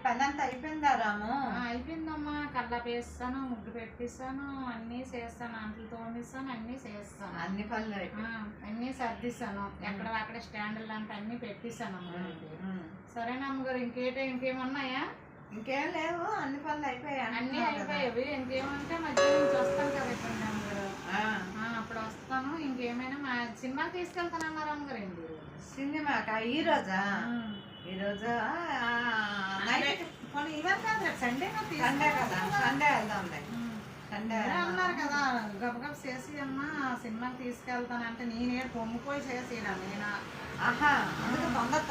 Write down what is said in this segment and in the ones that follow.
పని అంతా అయిపోయిందా రాము? అయిపోయిందమ్మా. కల్లాపు వేస్తాను, ముగ్గు పెట్టిస్తాను, అన్నీ చేస్తాను, అంట్లు తోమిస్తాను, అన్నీ చేస్తాను. అన్ని పనులు అన్నీ సర్దిస్తాను. ఎక్కడ అక్కడ స్టాండ్లు లాంటి అన్నీ పెట్టిస్తాను అమ్మగారికి. సరేనా అమ్మగారు? ఇంకేమున్నాయా? ఇంకేం లేవు, అన్ని పనులు అయిపోయాయి. అన్నీ అయిపోయాయి. ఇంకేమంటే మధ్య నుంచి వస్తాను కదా ఇప్పుడు అమ్మగారు. అప్పుడు వస్తాను. ఇంకేమైనా మా సినిమా తీసుకెళ్తానన్నారు అమ్మగారండి. సినిమాకా? ఈరోజా? ఈరోజు సండే కదా, సండే వెళ్దాం. సండే అన్నారు కదా గబగబ చేసి అమ్మ సినిమాకి తీసుకెళ్తానంటే నేనే పొమ్ముపోయి చేసినా నేను.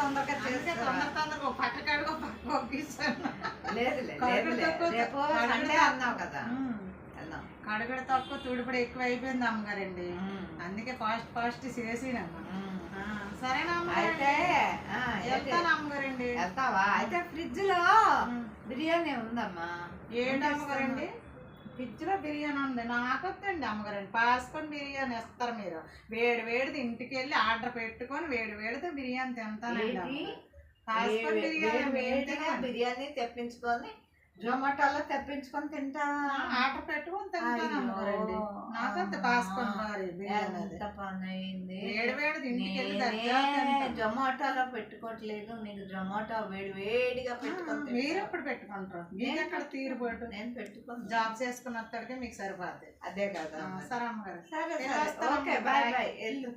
తొందరగా చేస్తే తొందరగా పక్క కడుగు పక్క ఒప్పిస్తాను. రేపు సండే అన్నావు కదా, కడుగుడ తక్కువ తుడిపడి ఎక్కువ అయిపోయింది అమ్మగారండి. అందుకే ఫాస్ట్ చేసినమ్మా. సరేనా అయితే వెళ్తాను అమ్మగారండి. వెళ్తావా? అయితే ఫ్రిడ్జ్ లో బిర్యానీ ఉందమ్మా. ఏంటి అమ్మగారండి? ఫ్రిడ్జ్ లో బిర్యానీ ఉంది? నాకొద్దండి అమ్మగారండి. పాసుకొని బిర్యానీ ఇస్తారు మీరు. వేడిది ఇంటికి వెళ్ళి ఆర్డర్ పెట్టుకొని వేడితో బిర్యానీ తింటానండి. పాసుకొని బిర్యానీ తెప్పించుకొని జొమాటోలో తెప్పించుకొని తింటా. ఆర్డర్ పెట్టుకొని తింటాను అమ్మగారండి. నాకొద్దు పాసుకొని వేడిది ఇంటికి వెళ్ళి. జొమాటోలో పెట్టుకోవట్లేదు. నీకు జొమాటో వేడిగా పెట్టుకొని మీరు ఎప్పుడు పెట్టుకుంటారు? మీకు ఎక్కడ తీరుబాటు? నేను పెట్టుకొని జాబ్ చేసుకున్న వస్తాడికే మీకు సరిపోతుంది. అదే కదా. సరే అమ్మగారు. సరే, ఓకే, బాయ్. వెళ్ళు.